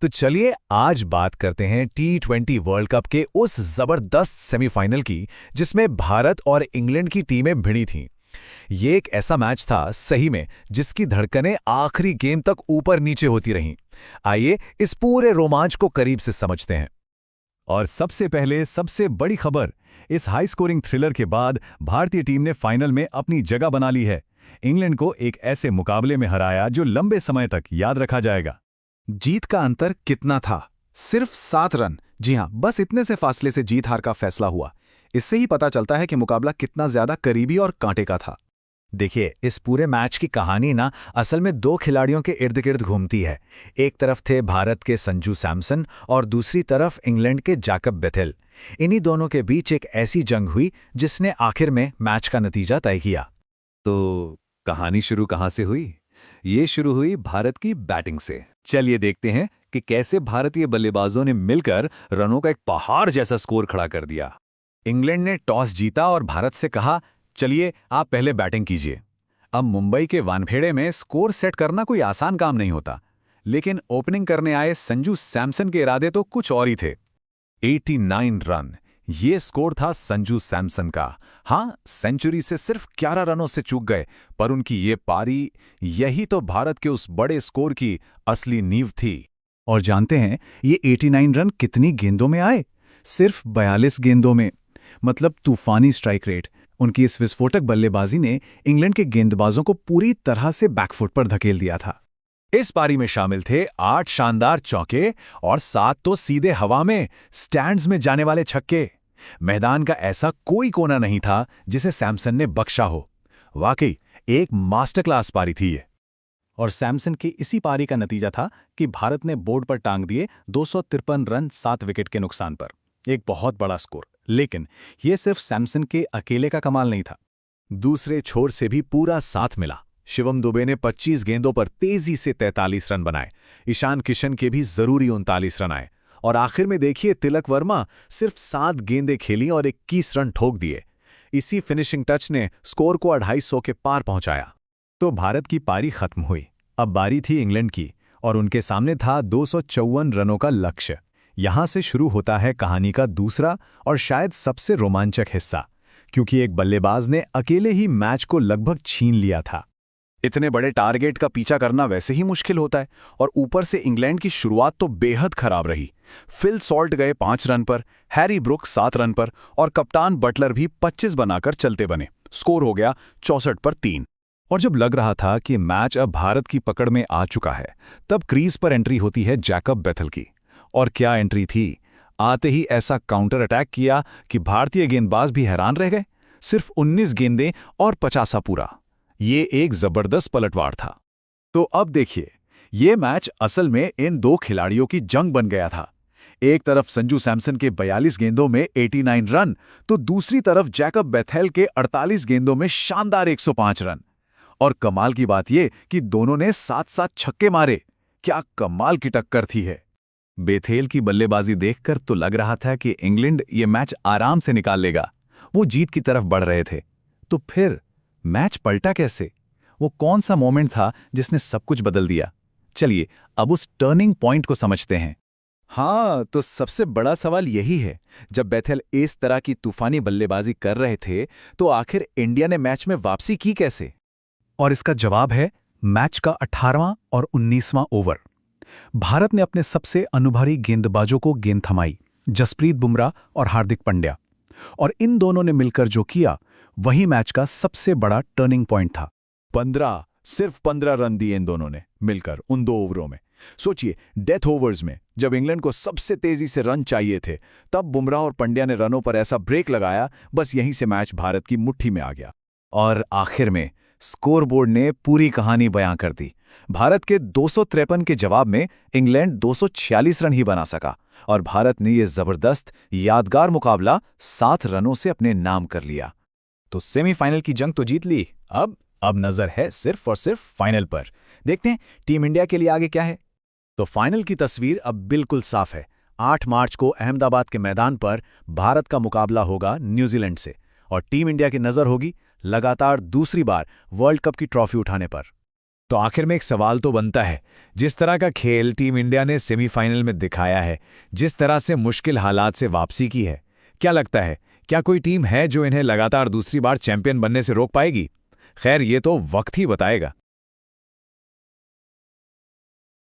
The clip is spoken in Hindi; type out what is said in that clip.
तो चलिए आज बात करते हैं T20 वर्ल्ड कप के उस जबरदस्त सेमीफाइनल की जिसमें भारत और इंग्लैंड की टीमें भिड़ी थीं। ये एक ऐसा मैच था सही में जिसकी धड़कनें आखिरी गेम तक ऊपर नीचे होती रहीं। आइए इस पूरे रोमांच को करीब से समझते हैं। और सबसे पहले सबसे बड़ी खबर, इस हाई स्कोरिंग थ्रिलर के बाद भारतीय टीम ने फाइनल में अपनी जगह बना ली है। इंग्लैंड को एक ऐसे मुकाबले में हराया जो लंबे समय तक याद रखा जाएगा। जीत का अंतर कितना था? सिर्फ 7 रन। जी हां, बस इतने से फासले से जीत हार का फैसला हुआ। इससे ही पता चलता है कि मुकाबला कितना ज्यादा करीबी और कांटे का था। देखिए, इस पूरे मैच की कहानी ना असल में दो खिलाड़ियों के इर्द गिर्द घूमती है। एक तरफ थे भारत के संजू सैमसन और दूसरी तरफ इंग्लैंड के जैकब बेथेल। इन्हीं दोनों के बीच एक ऐसी जंग हुई जिसने आखिर में मैच का नतीजा तय किया। तो कहानी शुरू कहां से हुई? ये शुरू हुई भारत की बैटिंग से। चलिए देखते हैं कि कैसे भारतीय बल्लेबाजों ने मिलकर रनों का एक पहाड़ जैसा स्कोर खड़ा कर दिया। इंग्लैंड ने टॉस जीता और भारत से कहा, चलिए आप पहले बैटिंग कीजिए। अब मुंबई के वानखेड़े में स्कोर सेट करना कोई आसान काम नहीं होता, लेकिन ओपनिंग करने आए संजू सैमसन के इरादे तो कुछ और ही थे। 89 रन, ये स्कोर था संजू सैमसन का। हाँ, सेंचुरी से सिर्फ 11 रनों से चूक गए, पर उनकी ये पारी, यही तो भारत के उस बड़े स्कोर की असली नींव थी। और जानते हैं ये 89 रन कितनी गेंदों में आए? सिर्फ 42 गेंदों में। मतलब तूफानी स्ट्राइक रेट। उनकी इस विस्फोटक बल्लेबाजी ने इंग्लैंड के गेंदबाजों को पूरी तरह से बैकफुट पर धकेल दिया था। इस पारी में शामिल थे 8 शानदार चौके और 7 तो सीधे हवा में स्टैंड्स में जाने वाले छक्के। मैदान का ऐसा कोई कोना नहीं था जिसे सैमसन ने बख्शा हो। वाकई एक मास्टर क्लास पारी थी ये। और सैमसन की इसी पारी का नतीजा था कि भारत ने बोर्ड पर टांग दिए 253 रन 7 विकेट के नुकसान पर। एक बहुत बड़ा स्कोर। लेकिन यह सिर्फ सैमसन के अकेले का कमाल नहीं था। दूसरे छोर से भी पूरा साथ मिला। शिवम दुबे ने 25 गेंदों पर तेजी से 43 रन बनाए। ईशान किशन के भी जरूरी 39 रन आए। और आखिर में देखिए, तिलक वर्मा सिर्फ 7 गेंदें खेली और 21 रन ठोक दिए। इसी फिनिशिंग टच ने स्कोर को 250 के पार पहुंचाया। तो भारत की पारी खत्म हुई। अब बारी थी इंग्लैंड की, और उनके सामने था 254 रनों का लक्ष्य। यहां से शुरू होता है कहानी का दूसरा और शायद सबसे रोमांचक हिस्सा, क्योंकि एक बल्लेबाज ने अकेले ही मैच को लगभग छीन लिया था। इतने बड़े टारगेट का पीछा करना वैसे ही मुश्किल होता है, और ऊपर से इंग्लैंड की शुरुआत तो बेहद खराब रही। फिल सॉल्ट गए 5 रन पर, हैरी ब्रुक्स 7 रन पर और कप्तान बटलर भी 25 बनाकर चलते बने। स्कोर हो गया 64 पर 3। और जब लग रहा था कि मैच अब भारत की पकड़ में आ चुका है, तब क्रीज पर एंट्री होती है जैकब बेथेल की। और क्या एंट्री थी! आते ही ऐसा काउंटर अटैक किया कि भारतीय गेंदबाज भी हैरान रह गए। सिर्फ 19 गेंदें और 50 पूरा। ये एक जबरदस्त पलटवार था। तो अब देखिए, ये मैच असल में इन दो खिलाड़ियों की जंग बन गया था। एक तरफ संजू सैमसन के 42 गेंदों में 89 रन, तो दूसरी तरफ जैकब बेथेल के 48 गेंदों में शानदार 105 रन। और कमाल की बात यह कि दोनों ने साथ-साथ छक्के मारे। क्या कमाल की टक्कर थी है। बेथेल की बल्लेबाजी देखकर तो लग रहा था कि इंग्लैंड ये मैच आराम से निकाल लेगा। वो जीत की तरफ बढ़ रहे थे। तो फिर मैच पलटा कैसे? वो कौन सा मोमेंट था जिसने सब कुछ बदल दिया? चलिए अब उस टर्निंग पॉइंट को समझते हैं। हाँ, तो सबसे बड़ा सवाल यही है, जब बेथेल इस तरह की तूफानी बल्लेबाजी कर रहे थे, तो आखिर इंडिया ने मैच में वापसी की कैसे? और इसका जवाब है मैच का 18वां और 19वां ओवर। भारत ने अपने सबसे अनुभवी गेंदबाजों को गेंद थमाई, जसप्रीत बुमराह और हार्दिक पांड्या। और इन दोनों ने मिलकर जो किया, वही मैच का सबसे बड़ा टर्निंग पॉइंट था। सिर्फ 15 रन दिए इन दोनों ने मिलकर उन 2 ओवरों में। सोचिए, डेथ ओवर्स में जब इंग्लैंड को सबसे तेजी से रन चाहिए थे, तब बुमराह और पंड्या ने रनों पर ऐसा ब्रेक लगाया, बस यहीं से मैच भारत की मुट्ठी में आ गया। और आखिर में स्कोरबोर्ड ने पूरी कहानी बयां कर दी। भारत के 253 के जवाब में इंग्लैंड 246 रन ही बना सका, और भारत ने यह जबरदस्त यादगार मुकाबला 7 रनों से अपने नाम कर लिया। तो सेमीफाइनल की जंग तो जीत ली। अब नजर है सिर्फ और सिर्फ फाइनल पर। देखते हैं टीम इंडिया के लिए आगे क्या है। तो फाइनल की तस्वीर अब बिल्कुल साफ है। 8 मार्च को अहमदाबाद के मैदान पर भारत का मुकाबला होगा न्यूजीलैंड से, और टीम इंडिया की नजर होगी लगातार दूसरी बार वर्ल्ड कप की ट्रॉफी उठाने पर। तो आखिर में एक सवाल तो बनता है, जिस तरह का खेल टीम इंडिया ने सेमीफाइनल में दिखाया है, जिस तरह से मुश्किल हालात से वापसी की है, क्या लगता है, क्या कोई टीम है जो इन्हें लगातार दूसरी बार चैंपियन बनने से रोक पाएगी? खैर, ये तो वक्त ही बताएगा।